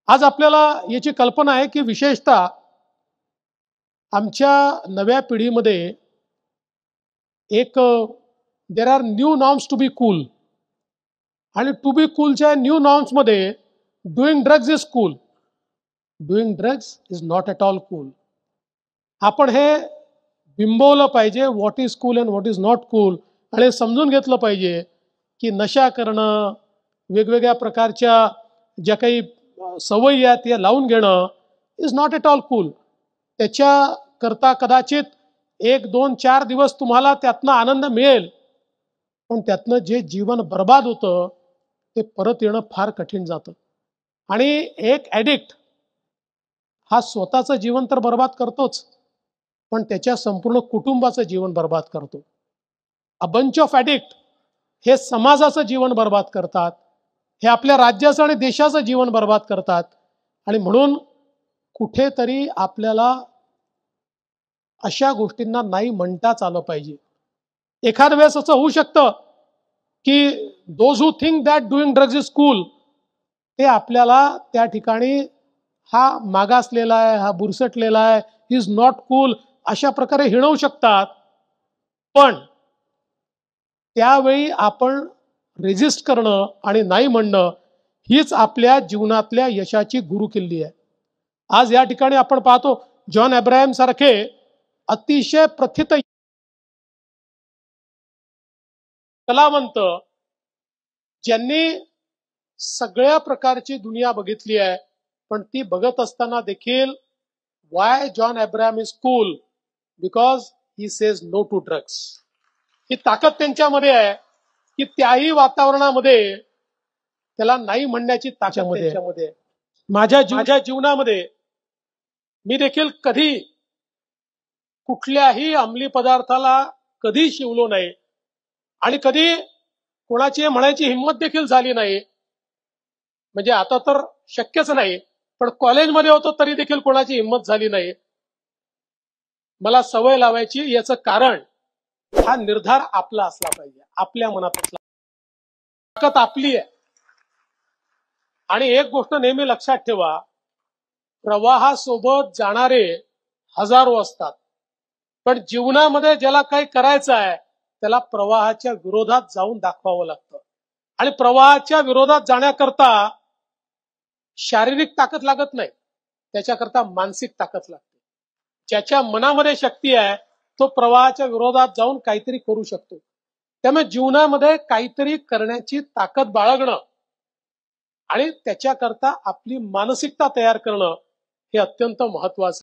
आज आपल्याला याची कल्पना आहे की विशेषतः आमच्या नव्या पिढीमध्ये एक there are new norms to be cool, आणि टू बी कूलच्या न्यू नॉर्म्स मध्ये doing drugs is cool. Doing drugs is not at all cool. आपण हे बिंबवलं पाहिजे, what is cool and what is not cool, आणि समजून घेतलं पाहिजे की नशा करणं, वेगवेगळ्या प्रकारच्या ज्या काही सवयी आहेत त्या लावून घेणं is not at all cool. त्याच्याकरता कदाचित 1, 2, 4 दिवस तुम्हाला त्यातनं आनंद मिळेल, पण त्यातनं जे जीवन बर्बाद होतं ते परत येणं फार कठीण जातं. आणि एक ॲडिक्ट हा स्वतःचं जीवन तर बर्बाद करतोच, पण त्याच्या संपूर्ण कुटुंबाचं जीवन बर्बाद करतो. अ बंच ऑफ ॲडिक्ट हे समाजाचं जीवन बर्बाद करतात, हे आपल्या राज्याचं आणि देशाचं जीवन बर्बाद करतात. आणि म्हणून कुठेतरी आपल्याला अशा गोष्टींना नाही म्हणताच आलं पाहिजे. एखाद वेळेस असं होऊ शकतं की those who think that doing drugs is cool, ते आपल्याला त्या ठिकाणी हा मागासलेला आहे, हा बुरसटलेला आहे, इज नॉट कूल अशा प्रकारे हिणवू शकतात. पण त्यावेळी आपण रेजिस्ट करणं आणि नाही म्हणणं हीच आपल्या जीवनातल्या यशाची गुरुकिल्ली आहे. आज या ठिकाणी आपण पाहतो जॉन अब्राहम सारखे अतिशय प्रथित कलावंत, ज्यांनी सगळ्या प्रकारची दुनिया बघितली आहे, पण ती बघत असताना देखील why John Abraham is cool, because he says no to drugs. ही ताकद त्यांच्यामध्ये आहे की त्याही वातावरणामध्ये त्याला नाही म्हणण्याची ताकद त्यांच्यामध्ये. माझ्या जीवनामध्ये मी देखील कधी कुठल्याही अंमली पदार्थाला कधी शिवलो नाही, आणि कधी कोणाची म्हणायची हिंमत देखील झाली नाही. म्हणजे आता तर शक्यच नाही, पण कॉलेजमध्ये होतो तरी देखील कोणाची हिंमत झाली नाही. मला सवय लावायची, याचं कारण हा निर्धार आपला असला पाहिजे, आपल्या मनात असला. ताकद आपली आहे. आणि एक गोष्ट नेहमी लक्षात ठेवा, प्रवाहासोबत जाणारे हजारो असतात, पण जीवनामध्ये ज्याला काही करायचं आहे त्याला प्रवाहाच्या विरोधात जाऊन दाखवावं लागतं. आणि प्रवाहाच्या विरोधात जाण्याकरता शारीरिक ताकद लागत नाही, त्याच्याकरता मानसिक ताकद लागते. ज्याच्या मनामध्ये शक्ती आहे तो प्रवाहाच्या विरोधात जाऊन काहीतरी करू शकतो. त्यामुळे जीवनामध्ये काहीतरी करण्याची ताकद बाळगणं आणि त्याच्याकरता आपली मानसिकता तयार करणं हे अत्यंत महत्वाचं.